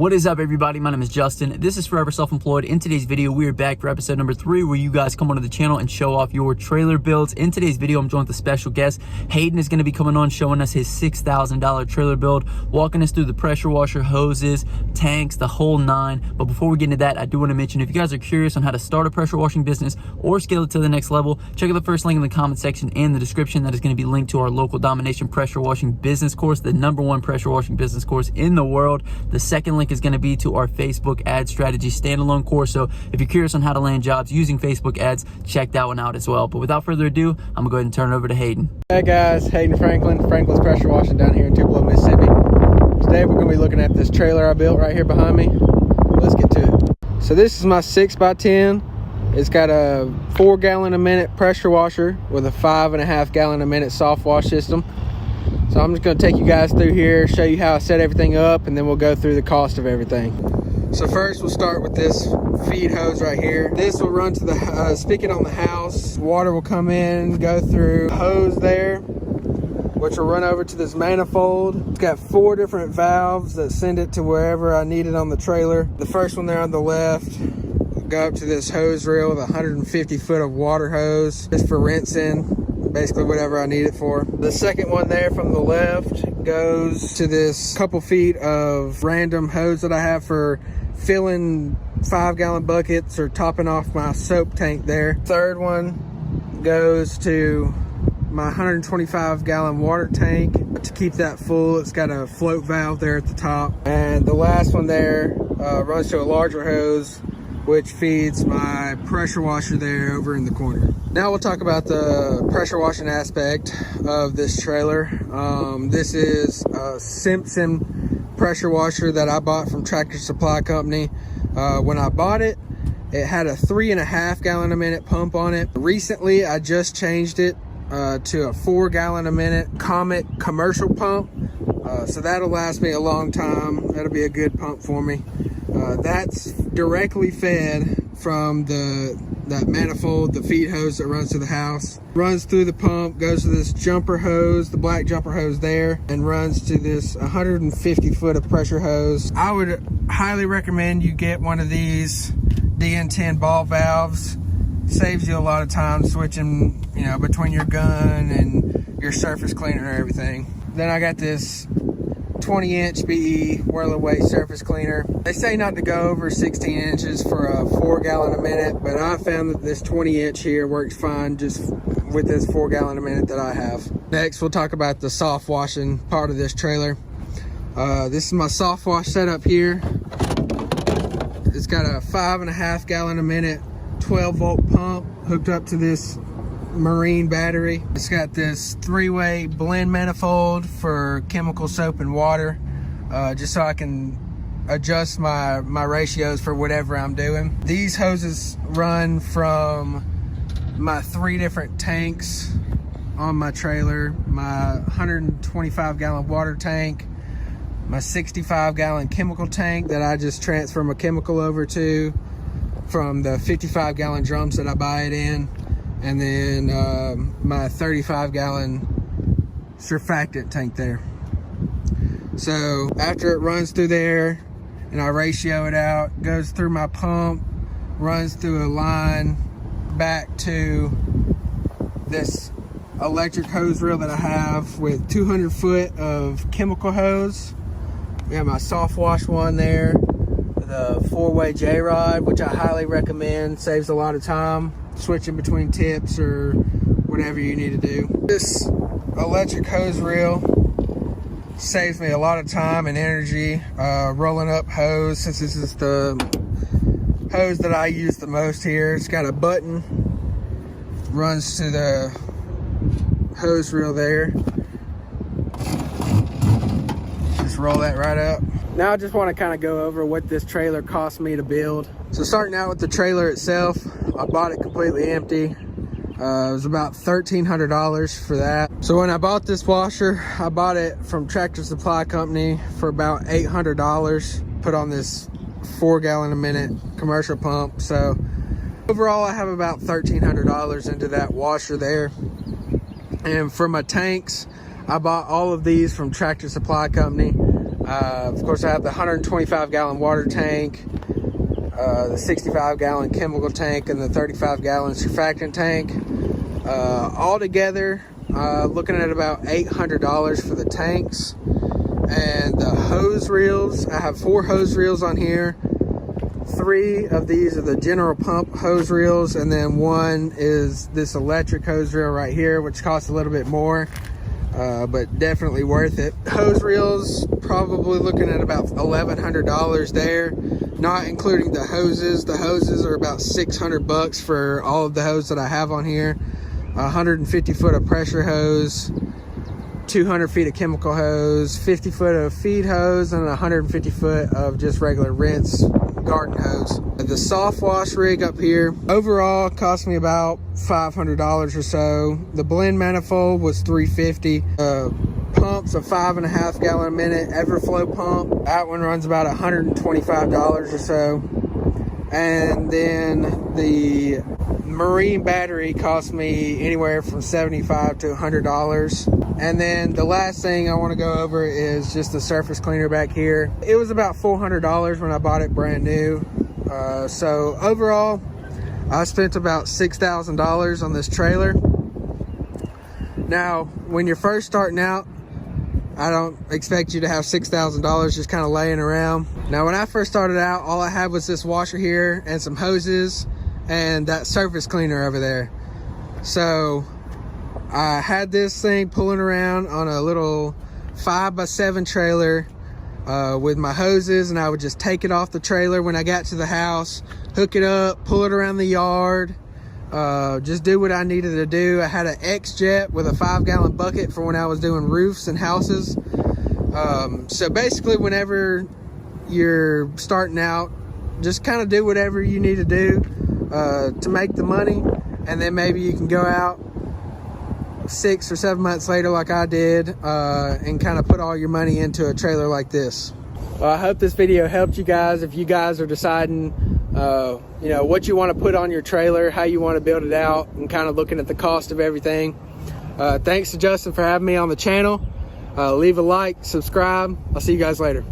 What is up, everybody? My name is Justin. This is Forever Self-Employed. In today's video, we are back for episode number 3, where you guys come onto the channel and show off your trailer builds. In today's video, I'm joined with a special guest. Hayden is going to be coming on, showing us his $6,000 trailer build, walking us through the pressure washer, hoses, tanks, the whole 9. But before we get into that, I do want to mention, if you guys are curious on how to start a pressure washing business or scale it to the next level, check out the first link in the comment section and the description. That is going to be linked to our local domination pressure washing business course, the #1 pressure washing business course in the world. The second link is going to be to our Facebook ad strategy standalone course. So if you're curious on how to land jobs using Facebook ads, check that one out as well. But without further ado, I'm gonna go ahead and turn it over to Hayden. Hey guys, Hayden Franklin's Pressure Washing down here in Tupelo, Mississippi. Today we're gonna be looking at this trailer I built right here behind me. Let's get to it. So this is my 6x10. It's got a 4 gallon a minute pressure washer with a 5.5 gallon a minute soft wash system. So I'm just going to take you guys through here, show you how I set everything up, and then we'll go through the cost of everything. So first we'll start with this feed hose right here. This will run to the spigot on the house. Water will come in, go through the hose there, which will run over to this manifold. It's got 4 different valves that send it to wherever I need it on the trailer. The first one there on the left will go up to this hose reel with 150 foot of water hose, just for rinsing, basically whatever I need it for. The second one there from the left goes to this couple feet of random hose that I have for filling 5 gallon buckets or topping off my soap tank there. Third one goes to my 125 gallon water tank to keep that full. It's got a float valve there at the top. And the last one there runs to a larger hose, which feeds my pressure washer there over in the corner. Now we'll talk about the pressure washing aspect of this trailer. This is a Simpson pressure washer that I bought from Tractor Supply Company. When I bought it, it had a 3.5 gallon a minute pump on it. Recently, I just changed it to a 4 gallon a minute Comet commercial pump. So that'll last me a long time. That'll be a good pump for me. That's directly fed from that manifold, the feed hose that runs to the house. Runs through the pump, goes to this jumper hose, the black jumper hose there, and runs to this 150 foot of pressure hose. I would highly recommend you get one of these DN10 ball valves. Saves you a lot of time switching, between your gun and your surface cleaner and everything. Then I got this 20-inch BE Whirler Weight surface cleaner. They say not to go over 16 inches for a 4 gallon a minute, but I found that this 20-inch here works fine just with this 4 gallon a minute that I have. Next, we'll talk about the soft washing part of this trailer. This is my soft wash setup here. It's got a 5.5 gallon a minute 12 volt pump hooked up to this marine battery. It's got this 3-way blend manifold for chemical soap and water, just so I can adjust my ratios for whatever I'm doing. These hoses run from my 3 different tanks on my trailer: my 125 gallon water tank, my 65 gallon chemical tank that I just transfer my chemical over to from the 55 gallon drums that I buy it in, and then my 35 gallon surfactant tank there. So after it runs through there and I ratio it out, goes through my pump, runs through a line back to this electric hose reel that I have with 200 foot of chemical hose. We have my soft wash one there with a 4-way J-rod, which I highly recommend. Saves a lot of time switching between tips or whatever you need to do. This electric hose reel saves me a lot of time and energy rolling up hose, since this is the hose that I use the most here. It's got a button, runs to the hose reel there. Just roll that right up. Now I just want to kind of go over what this trailer cost me to build. So starting out with the trailer itself, I bought it completely empty. It was about $1,300 for that. So when I bought this washer, I bought it from Tractor Supply Company for about $800, put on this 4 gallon a minute commercial pump. So overall I have about $1,300 into that washer there. And for my tanks, I bought all of these from Tractor Supply Company. Of course, I have the 125 gallon water tank, the 65 gallon chemical tank, and the 35 gallon surfactant tank. All together, looking at about $800 for the tanks. And the hose reels, I have 4 hose reels on here. 3 of these are the general pump hose reels, and then 1 is this electric hose reel right here, which costs a little bit more, but definitely worth it. Hose reels, probably looking at about $1,100 there, not including the hoses. The hoses are about $600 for all of the hose that I have on here. 150 foot of pressure hose, 200 feet of chemical hose, 50 foot of feed hose, and 150 foot of just regular rinse garden hose. The soft wash rig up here overall cost me about $500 or so. The blend manifold was $350. Pumps a 5.5 gallon a minute Everflow pump, that one runs about $125 or so. And then the marine battery cost me anywhere from $75 to $100. And then the last thing I want to go over is just the surface cleaner back here. It was about $400 when I bought it brand new. So overall, I spent about $6,000 on this trailer. Now, when you're first starting out, I don't expect you to have $6,000 just kind of laying around. Now, when I first started out, all I had was this washer here and some hoses and that surface cleaner over there. So I had this thing pulling around on a little 5x7 trailer with my hoses, and I would just take it off the trailer when I got to the house, hook it up, pull it around the yard, just do what I needed to do. I had an X-Jet with a 5 gallon bucket for when I was doing roofs and houses. So basically, whenever you're starting out, just kind of do whatever you need to do to make the money, and then maybe you can go out 6 or 7 months later like I did and kind of put all your money into a trailer like this. Well, I hope this video helped you guys. If you guys are deciding you know, what you want to put on your trailer, how you want to build it out, and kind of looking at the cost of everything. Thanks to Justin for having me on the channel. Leave a like, subscribe. I'll see you guys later.